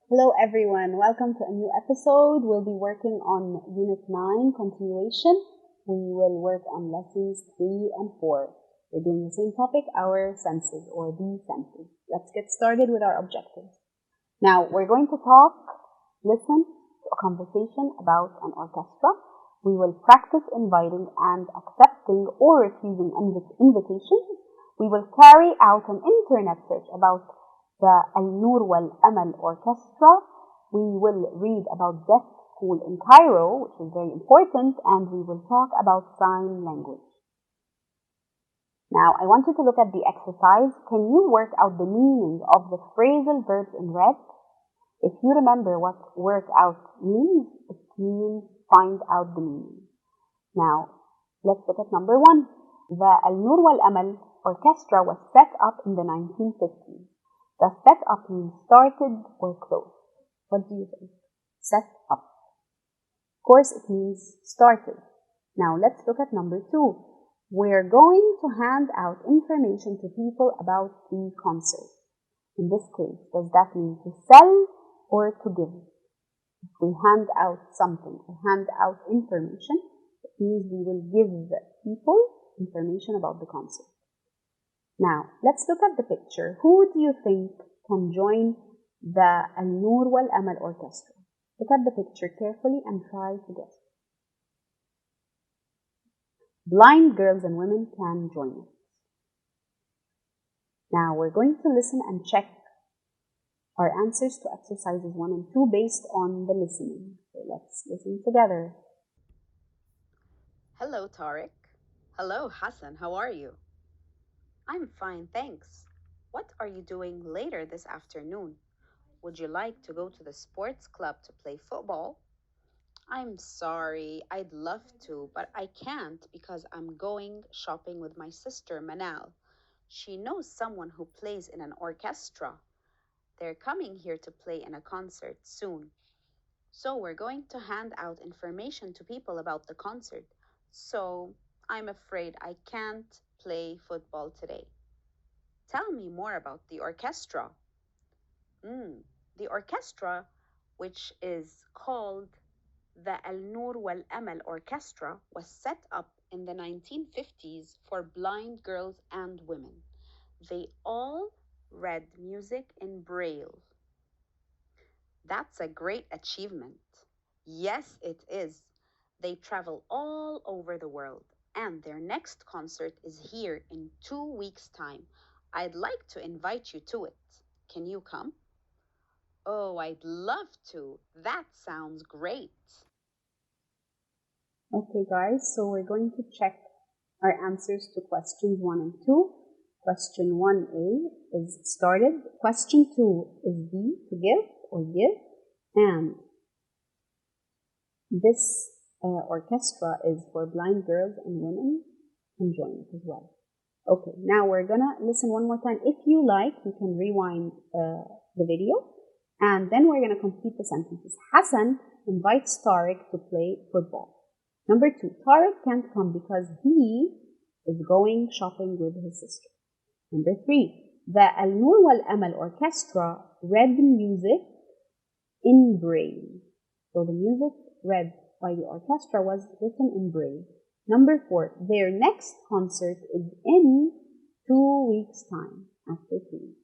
Hello everyone, welcome to a new episode. We'll be working on Unit 9 continuation. We will work on lessons 3 and 4. We're doing the same topic, our senses or the senses. Let's get started with our objectives. Now, we're going to listen to a conversation about an orchestra. We will practice inviting and accepting or refusing invitations. We will carry out an internet search about the Al-Nur wal-Amal Orchestra. We will read about Deaf School in Cairo, which is very important, and we will talk about sign language. Now, I want you to look at the exercise. Can you work out the meaning of the phrasal verbs in red? If you remember what work out means, it means find out the meaning. Now, let's look at number 1. The Al-Nur wal-Amal Orchestra was set up in the 1950s. Does set up mean started or closed? What do you think? Set up. Of course, it means started. Now, let's look at number 2. We're going to hand out information to people about the concert. In this case, does that mean to sell or to give? If we hand out something, or hand out information, it means we will give people information about the concert. Now, let's look at the picture. Who do you think can join the Al-Nur wal-Amal Orchestra? Look at the picture carefully and try to guess. Blind girls and women can join it. Now, we're going to listen and check our answers to exercises 1 and 2 based on the listening. So let's listen together. Hello, Tariq. Hello, Hassan. How are you? I'm fine, thanks. What are you doing later this afternoon? Would you like to go to the sports club to play football? I'm sorry, I'd love to, but I can't because I'm going shopping with my sister Manal. She knows someone who plays in an orchestra. They're coming here to play in a concert soon. So we're going to hand out information to people about the concert. So I'm afraid I can't play football today. Tell me more about the orchestra. The orchestra, which is called the Al-Nur wal-Amal Orchestra, was set up in the 1950s for blind girls and women. They all read music in Braille. That's a great achievement. Yes, it is. They travel all over the world, and their next concert is here in 2 weeks' time. I'd like to invite you to it. Can you come? Oh, I'd love to. That sounds great. Okay, guys, so we're going to check our answers to questions 1 and 2. Question 1A is started. Question 2 is B, to give or give. And this orchestra is for blind girls and women can join it as well. Okay, now we're gonna listen one more time. If you like, you can rewind the video, and then we're gonna complete the sentences. Hassan invites Tariq to play football. Number 2, Tariq can't come because he is going shopping with his sister. Number 3, the Al-Nur wal-Amal Orchestra read the music in Braille. So the music read by the orchestra was written in Braille. Number 4, their next concert is in 2 weeks' time, after 2 weeks.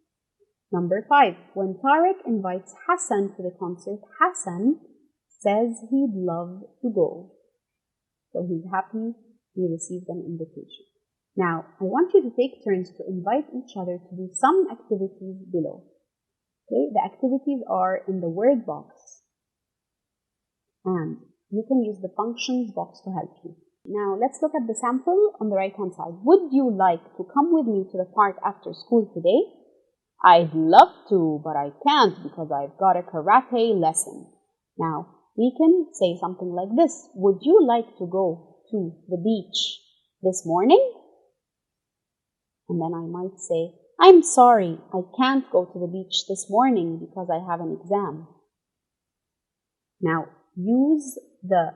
Number 5, when Tariq invites Hassan to the concert, Hassan says he'd love to go. So he's happy he received an invitation. Now, I want you to take turns to invite each other to do some activities below. Okay, the activities are in the word box, and you can use the functions box to help you. Now, let's look at the sample on the right-hand side. Would you like to come with me to the park after school today? I'd love to, but I can't because I've got a karate lesson. Now, we can say something like this. Would you like to go to the beach this morning? And then I might say, I'm sorry, I can't go to the beach this morning because I have an exam. Now, use the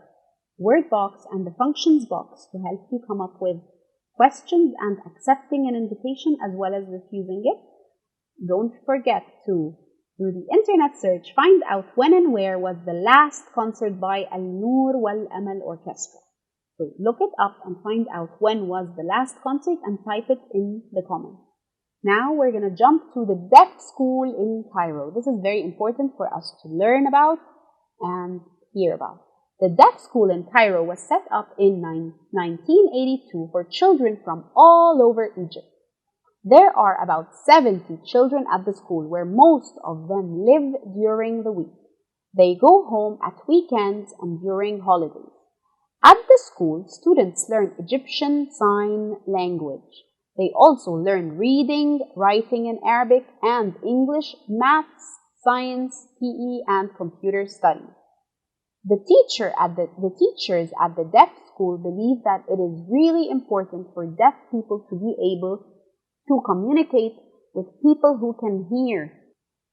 word box and the functions box to help you come up with questions and accepting an invitation as well as refusing it. Don't forget to Do the internet search, find out when and where was the last concert by Al Noor Wal Amal Orchestra. So look it up and find out when was the last concert and type it in the comments. Now we're going to jump to the deaf school in Cairo. This is very important for us to learn about and hear about. The deaf school in Cairo was set up in 1982 for children from all over Egypt. There are about 70 children at the school, where most of them live during the week. They go home at weekends and during holidays. At the school, students learn Egyptian Sign Language. They also learn reading, writing in Arabic, and English, maths, science, PE, and computer studies. The teachers at the deaf school believe that it is really important for deaf people to be able to communicate with people who can hear.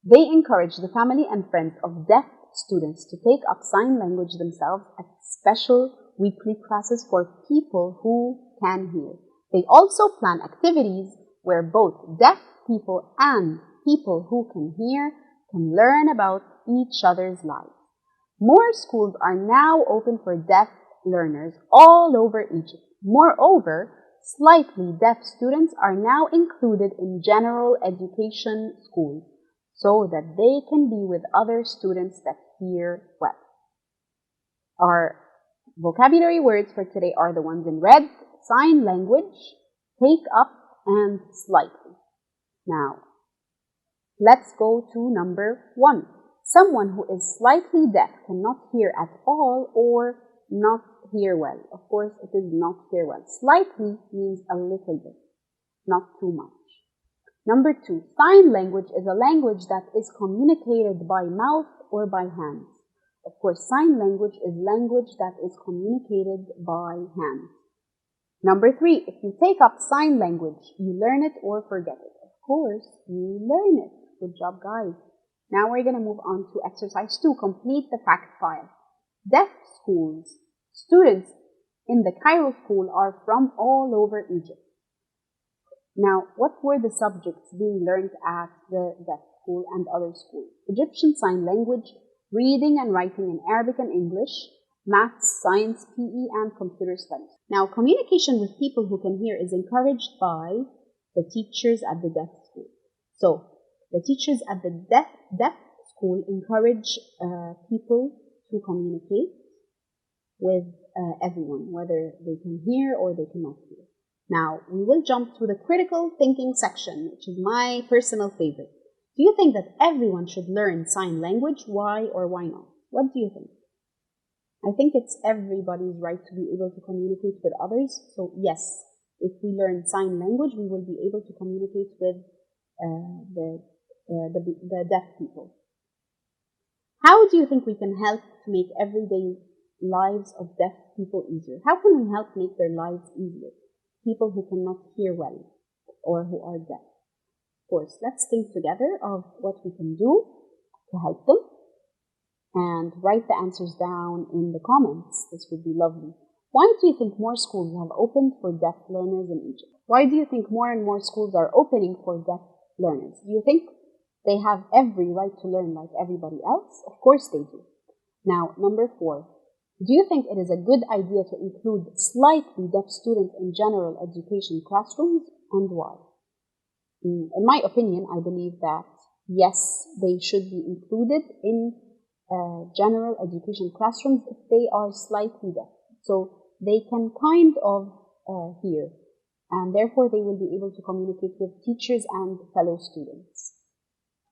They encourage the family and friends of deaf students to take up sign language themselves at special weekly classes for people who can hear. They also plan activities where both deaf people and people who can hear can learn about each other's lives. More schools are now open for deaf learners all over Egypt. Moreover, slightly deaf students are now included in general education schools so that they can be with other students that hear well. Our vocabulary words for today are the ones in red: sign language, take up, and slightly. Now, let's go to number 1. Someone who is slightly deaf cannot hear at all or not hear well. Of course, it is not hear well. Slightly means a little bit, not too much. Number 2, sign language is a language that is communicated by mouth or by hands. Of course, sign language is language that is communicated by hands. Number 3, if you take up sign language, you learn it or forget it. Of course, you learn it. Good job, guys. Now we're going to move on to exercise 2. Complete the fact file. Deaf schools. Students in the Cairo school are from all over Egypt. Now, what were the subjects being learned at the deaf school and other schools? Egyptian Sign Language, reading and writing in Arabic and English, maths, science, PE, and computer studies. Now, communication with people who can hear is encouraged by the teachers at the deaf school. So, the teachers at the deaf school encourage people to communicate with everyone, whether they can hear or they cannot hear. Now, we will jump to the critical thinking section, which is my personal favorite. Do you think that everyone should learn sign language? Why or why not? What do you think? I think it's everybody's right to be able to communicate with others. So yes, if we learn sign language, we will be able to communicate with the deaf people. How do you think we can help to make everyday lives of deaf people easier? How can we help make their lives easier? People who cannot hear well or who are deaf. Of course, let's think together of what we can do to help them and write the answers down in the comments. This would be lovely. Why do you think more schools have opened for deaf learners in Egypt? Why do you think more and more schools are opening for deaf learners? Do you think they have every right to learn like everybody else? Of course they do. Now, number 4. Do you think it is a good idea to include slightly deaf students in general education classrooms, and why? In my opinion, I believe that yes, they should be included in general education classrooms if they are slightly deaf. So they can kind of hear, and therefore they will be able to communicate with teachers and fellow students.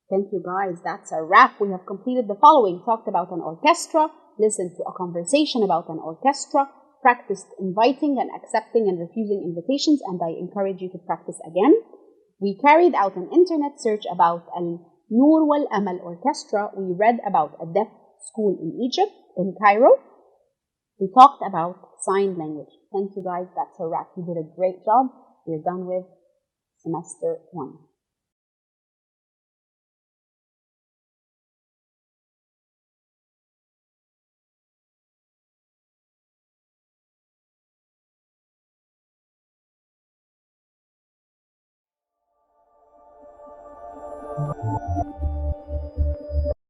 Thank you, guys. That's a wrap. We have completed the following: talked about an orchestra, listened to a conversation about an orchestra, practiced inviting and accepting and refusing invitations, and I encourage you to practice again. We carried out an internet search about Al Noor Wal Amal Orchestra. We read about a deaf school in Egypt, in Cairo. We talked about sign language. Thank you, guys. That's a wrap. You did a great job. We're done with semester 1.